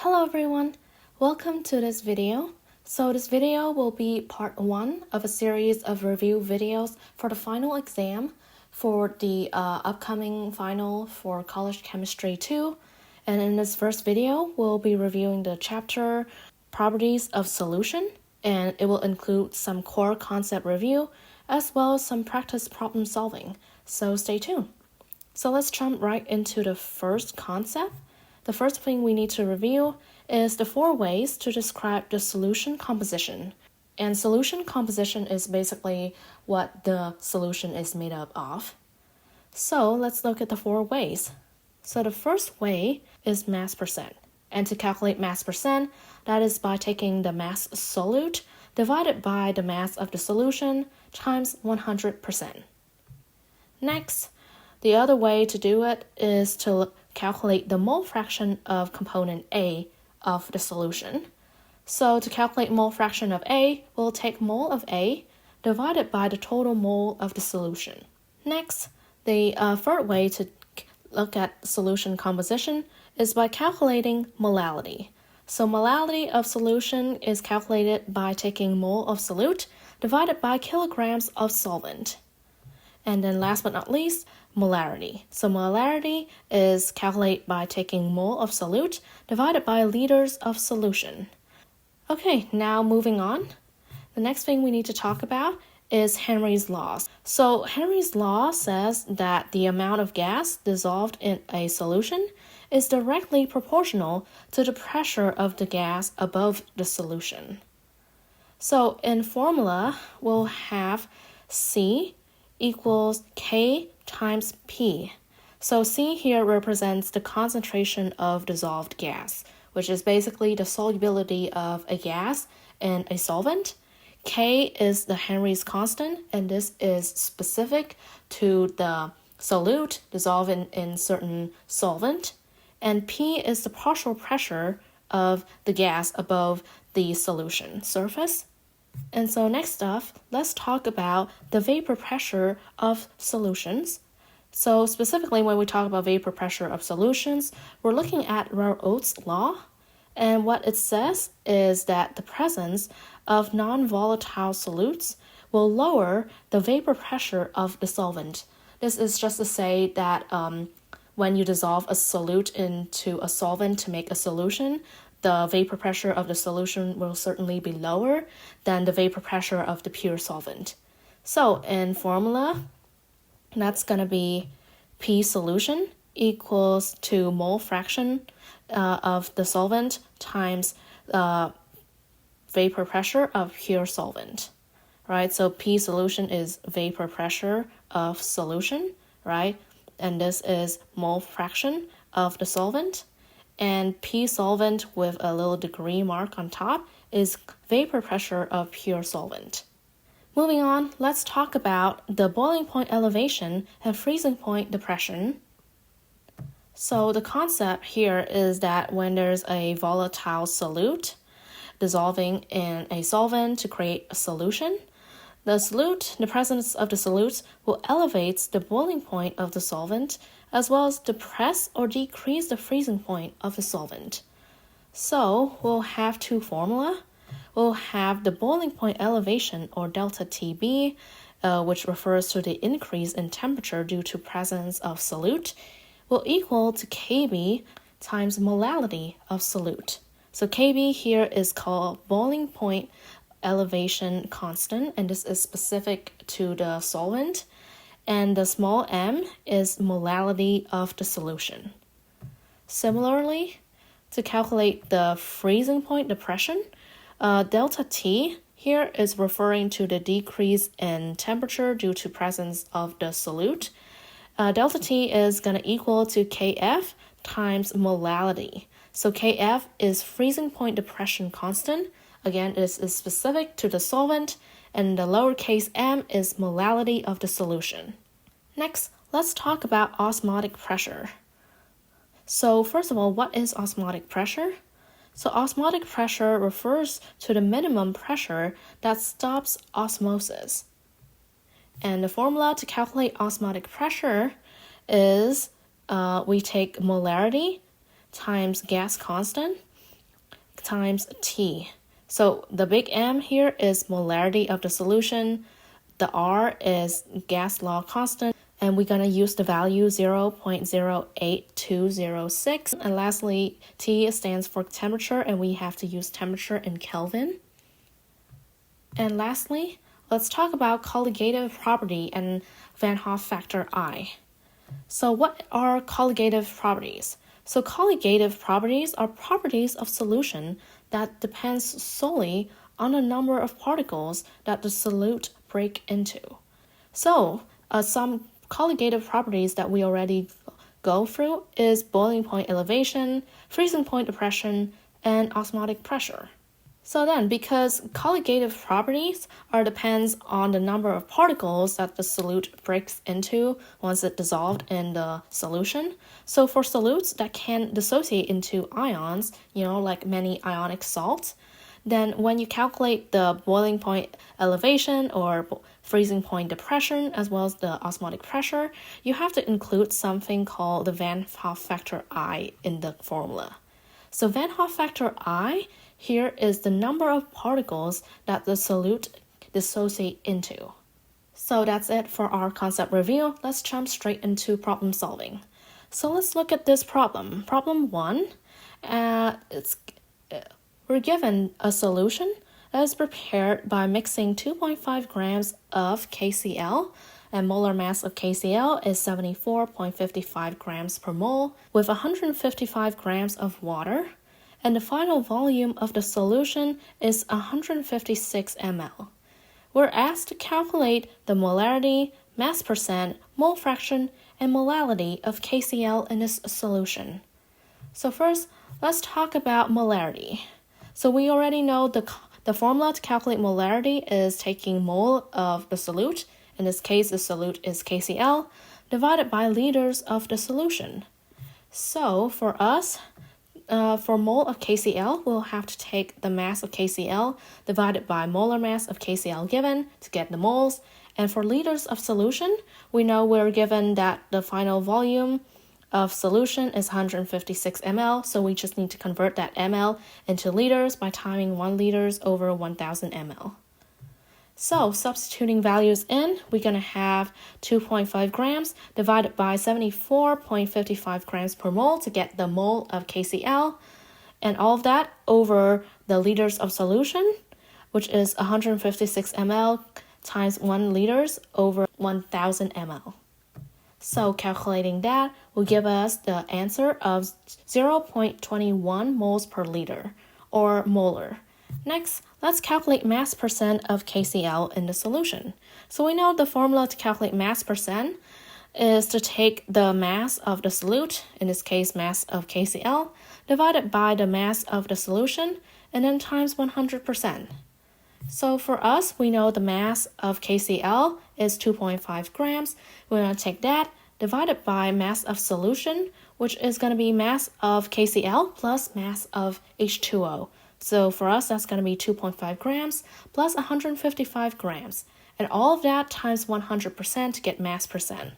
Hello everyone, welcome to this video. So this video will be part 1 of a series of review videos for the final exam for the upcoming final for College Chemistry 2. And in this first video, we'll be reviewing the chapter Properties of Solution, and it will include some core concept review as well as some practice problem solving. So stay tuned. So let's jump right into the first concept. The first thing we need to review is the 4 ways to describe the solution composition. And solution composition is basically what the solution is made up of. So let's look at the 4 ways. So the first way is mass percent. And to calculate mass percent, that is by taking the mass solute divided by the mass of the solution times 100%. Next, the other way to do it is to calculate the mole fraction of component A of the solution. So to calculate mole fraction of A, we'll take mole of A divided by the total mole of the solution. Next, the third way to look at solution composition is by calculating molality. So molality of solution is calculated by taking mole of solute divided by kilograms of solvent. And then last but not least, molarity. So molarity is calculated by taking mole of solute divided by liters of solution. Okay, now moving on. The next thing we need to talk about is Henry's law. So Henry's law says that the amount of gas dissolved in a solution is directly proportional to the pressure of the gas above the solution. So in formula, we'll have C equals K times P. So C here represents the concentration of dissolved gas, which is basically the solubility of a gas in a solvent. K is the Henry's constant, and this is specific to the solute dissolved in certain solvent. And P is the partial pressure of the gas above the solution surface. And so next up, let's talk about the vapor pressure of solutions. So specifically when we talk about vapor pressure of solutions, we're looking at Raoult's law. And what it says is that the presence of non-volatile solutes will lower the vapor pressure of the solvent. This is just to say that when you dissolve a solute into a solvent to make a solution, the vapor pressure of the solution will certainly be lower than the vapor pressure of the pure solvent. So in formula, that's going to be P solution equals to mole fraction of the solvent times vapor pressure of pure solvent, right? So P solution is vapor pressure of solution, right? And this is mole fraction of the solvent. And P solvent with a little degree mark on top is vapor pressure of pure solvent. Moving on, let's talk about the boiling point elevation and freezing point depression. So the concept here is that when there's a volatile solute dissolving in a solvent to create a solution, the presence of the solute will elevate the boiling point of the solvent as well as depress or decrease the freezing point of the solvent. So we'll have 2 formula. We'll have the boiling point elevation, or delta TB, which refers to the increase in temperature due to presence of solute, will equal to Kb times molality of solute. So Kb here is called boiling point elevation constant, and this is specific to the solvent. And the small m is molality of the solution. Similarly, to calculate the freezing point depression, delta T here is referring to the decrease in temperature due to presence of the solute. Delta T is going to equal to Kf times molality. So Kf is freezing point depression constant. Again, this is specific to the solvent, and the lowercase m is molality of the solution. Next, let's talk about osmotic pressure. So first of all, what is osmotic pressure? So osmotic pressure refers to the minimum pressure that stops osmosis. And the formula to calculate osmotic pressure is we take molarity times gas constant times T. So the big M here is molarity of the solution. The R is gas law constant, and we're going to use the value 0.08206. And lastly, T stands for temperature, and we have to use temperature in Kelvin. And lastly, let's talk about colligative property and Van Hoff factor I. So what are colligative properties? So colligative properties are properties of solution that depends solely on the number of particles that the solute break into. So some colligative properties that we already go through is boiling point elevation, freezing point depression, and osmotic pressure. So then, because colligative properties depends on the number of particles that the solute breaks into once it's dissolved in the solution. So for solutes that can dissociate into ions, like many ionic salts, then when you calculate the boiling point elevation or freezing point depression as well as the osmotic pressure, you have to include something called the Van Hoff factor I in the formula. So Van Hoff factor I here is the number of particles that the solute dissociate into. So that's it for our concept review. Let's jump straight into problem solving. So let's look at this problem. Problem 1, we're given a solution that is prepared by mixing 2.5 grams of KCl, and molar mass of KCl is 74.55 grams per mole, with 155 grams of water, and the final volume of the solution is 156 ml. We're asked to calculate the molarity, mass percent, mole fraction, and molality of KCl in this solution. So first, let's talk about molarity. So we already know the formula to calculate molarity is taking mole of the solute, in this case the solute is KCl, divided by liters of the solution. So for us, for mole of KCl, we'll have to take the mass of KCl divided by molar mass of KCl given to get the moles. And for liters of solution, we know we're given that the final volume of solution is 156 ml, so we just need to convert that ml into liters by timing 1 liters over 1000 ml. So substituting values in, we're going to have 2.5 grams divided by 74.55 grams per mole to get the mole of KCl, and all of that over the liters of solution, which is 156 ml times 1 liters over 1000 ml. So calculating that will give us the answer of 0.21 moles per liter, or molar. Next, let's calculate mass percent of KCl in the solution. So we know the formula to calculate mass percent is to take the mass of the solute, in this case mass of KCl, divided by the mass of the solution, and then times 100%. So for us, we know the mass of KCl is 2.5 grams. We're going to take that divided by mass of solution, which is going to be mass of KCl plus mass of H2O. So for us, that's going to be 2.5 grams plus 155 grams. And all of that times 100% to get mass percent.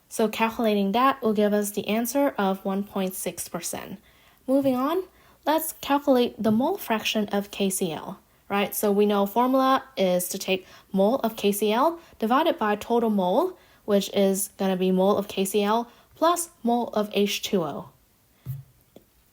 So calculating that will give us the answer of 1.6%. Moving on, let's calculate the mole fraction of KCl. Right, so we know formula is to take mole of KCl divided by total mole, which is going to be mole of KCl plus mole of H2O.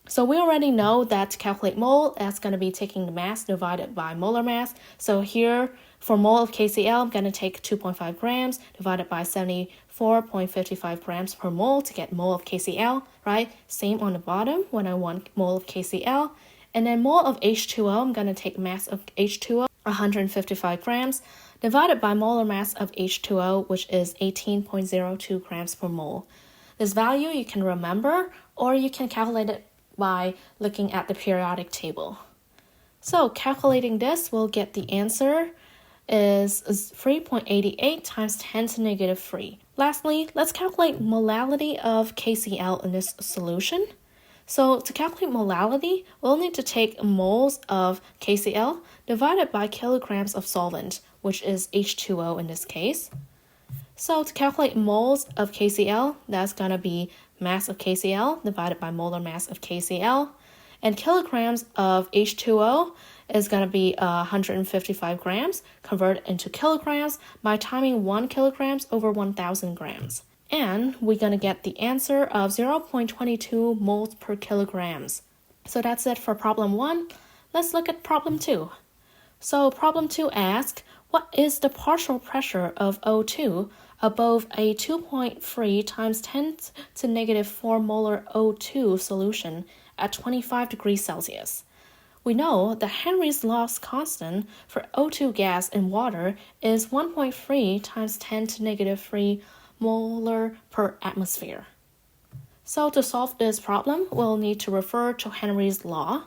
So we already know that to calculate mole, that's going to be taking the mass divided by molar mass. So here, for mole of KCl, I'm going to take 2.5 grams divided by 74.55 grams per mole to get mole of KCl, right? Same on the bottom when I want mole of KCl. And then mole of H2O, I'm going to take mass of H2O, 155 grams, divided by molar mass of H2O, which is 18.02 grams per mole. This value you can remember, or you can calculate it by looking at the periodic table. So calculating this, we'll get the answer is 3.88 times 10 to negative 3. Lastly, let's calculate molality of KCl in this solution. So to calculate molality, we'll need to take moles of KCl divided by kilograms of solvent, which is H2O in this case. So to calculate moles of KCl, that's going to be mass of KCl divided by molar mass of KCl. And kilograms of H2O is going to be 155 grams, converted into kilograms by timing 1 kilograms over 1,000 grams. And we're going to get the answer of 0.22 moles per kilograms. So that's it for problem 1. Let's look at problem 2. So problem 2 asks, what is the partial pressure of O2 above a 2.3 times 10 to negative 4 molar O2 solution at 25 degrees Celsius? We know that Henry's Law's constant for O2 gas in water is 1.3 times 10 to negative 3 molar per atmosphere. So to solve this problem, we'll need to refer to Henry's Law.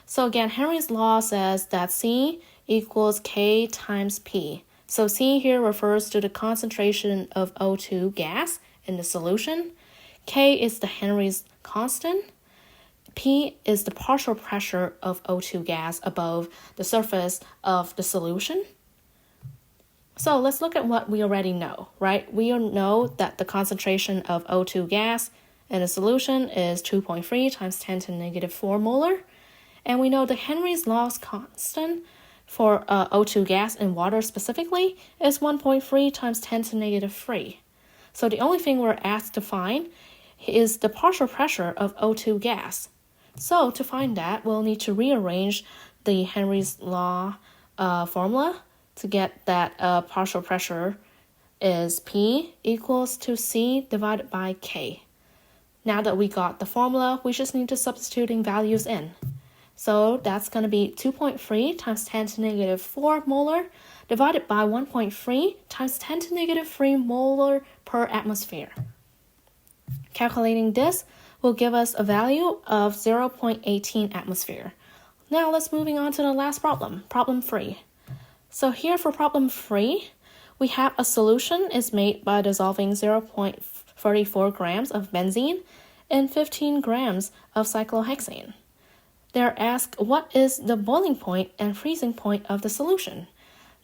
So again, Henry's Law says that C equals K times P. So C here refers to the concentration of O2 gas in the solution. K is the Henry's constant. P is the partial pressure of O2 gas above the surface of the solution. So let's look at what we already know, right? We know that the concentration of O2 gas in a solution is 2.3 times 10 to negative 4 molar. And we know the Henry's Law's constant for O2 gas in water specifically is 1.3 times 10 to negative 3. So the only thing we're asked to find is the partial pressure of O2 gas. So to find that, we'll need to rearrange the Henry's Law formula to get that partial pressure is P equals to C divided by K. Now that we got the formula, we just need to substituting values in. So that's going to be 2.3 times 10 to negative 4 molar divided by 1.3 times 10 to negative 3 molar per atmosphere. Calculating this will give us a value of 0.18 atmosphere. Now let's moving on to the last problem, problem 3. So here for problem 3, we have a solution is made by dissolving 0.34 grams of benzene in 15 grams of cyclohexane. They're asked what is the boiling point and freezing point of the solution,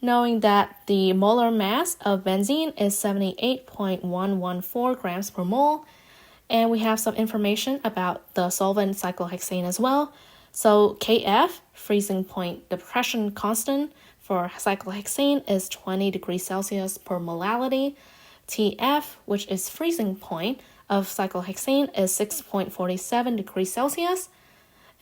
knowing that the molar mass of benzene is 78.114 grams per mole, and we have some information about the solvent cyclohexane as well. So Kf, freezing point depression constant for cyclohexane, is 20 degrees Celsius per molality. Tf, which is freezing point of cyclohexane, is 6.47 degrees Celsius.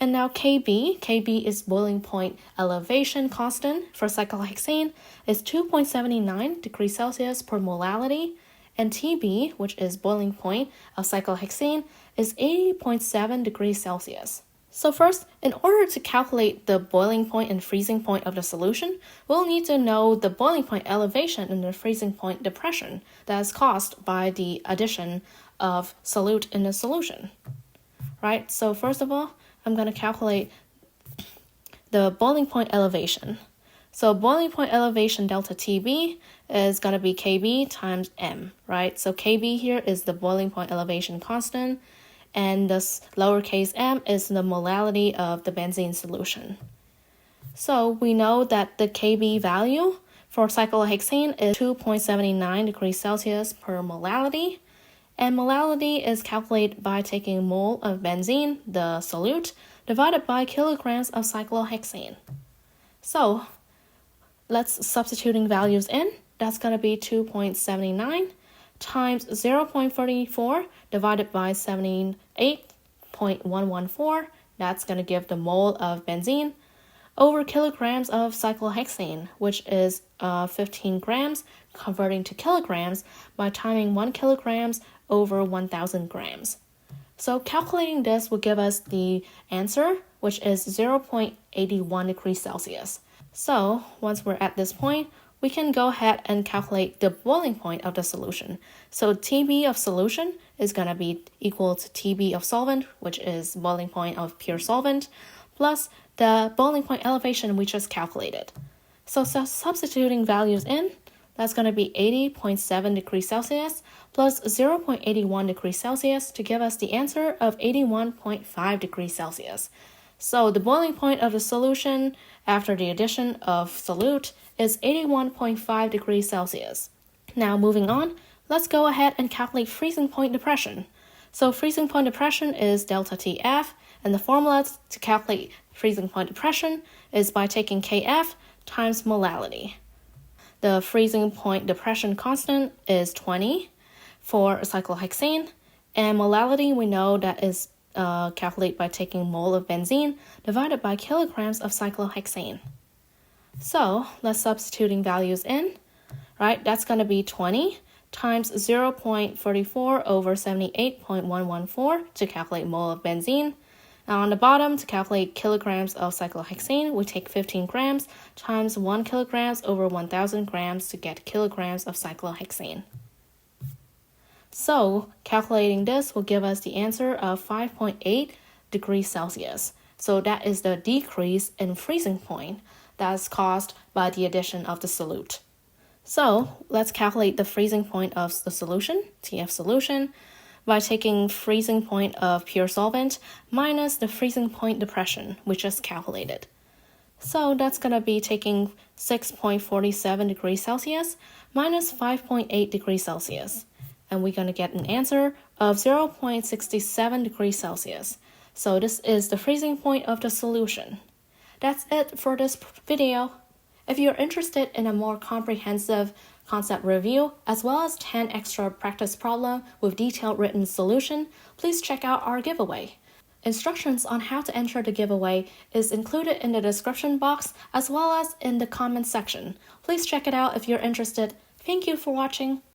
And now Kb is boiling point elevation constant for cyclohexane, is 2.79 degrees Celsius per molality. And Tb, which is boiling point of cyclohexane, is 80.7 degrees Celsius. So first, in order to calculate the boiling point and freezing point of the solution, we'll need to know the boiling point elevation and the freezing point depression that is caused by the addition of solute in the solution. Right? So first of all, I'm going to calculate the boiling point elevation. So boiling point elevation delta Tb is going to be Kb times m, right? So Kb here is the boiling point elevation constant, and this lowercase m is the molality of the benzene solution. So we know that the Kb value for cyclohexane is 2.79 degrees Celsius per molality, and molality is calculated by taking mole of benzene, the solute, divided by kilograms of cyclohexane. So let's substituting values in. That's going to be 2.79 times 0.34 divided by 78.114. That's going to give the mole of benzene over kilograms of cyclohexane, which is 15 grams, converting to kilograms by timing 1 kilograms over 1,000 grams. So calculating this will give us the answer, which is 0.81 degrees Celsius. So once we're at this point, we can go ahead and calculate the boiling point of the solution. So Tb of solution is going to be equal to Tb of solvent, which is boiling point of pure solvent, plus the boiling point elevation we just calculated. So substituting values in, that's going to be 80.7 degrees Celsius plus 0.81 degrees Celsius to give us the answer of 81.5 degrees Celsius. So the boiling point of the solution after the addition of solute is 81.5 degrees Celsius. Now moving on, let's go ahead and calculate freezing point depression. So freezing point depression is delta Tf, And the formula to calculate freezing point depression is by taking Kf times molality. The freezing point depression constant is 20 for cyclohexane, and molality we know that is calculated by taking mole of benzene divided by kilograms of cyclohexane. So let's substituting values in, right? That's going to be 20 times 0.34 over 78.114 to calculate mole of benzene. Now on the bottom, to calculate kilograms of cyclohexane, we take 15 grams times 1 kilograms over 1,000 grams to get kilograms of cyclohexane. So calculating this will give us the answer of 5.8 degrees Celsius. So that is the decrease in freezing point that's caused by the addition of the solute. So let's calculate the freezing point of the solution, TF solution, by taking freezing point of pure solvent minus the freezing point depression we just calculated. So that's going to be taking 6.47 degrees Celsius minus 5.8 degrees Celsius. And we're going to get an answer of 0.67 degrees Celsius. So this is the freezing point of the solution. That's it for this video. If you're interested in a more comprehensive concept review, as well as 10 extra practice problems with detailed written solution, please check out our giveaway. Instructions on how to enter the giveaway is included in the description box as well as in the comment section. Please check it out if you're interested. Thank you for watching.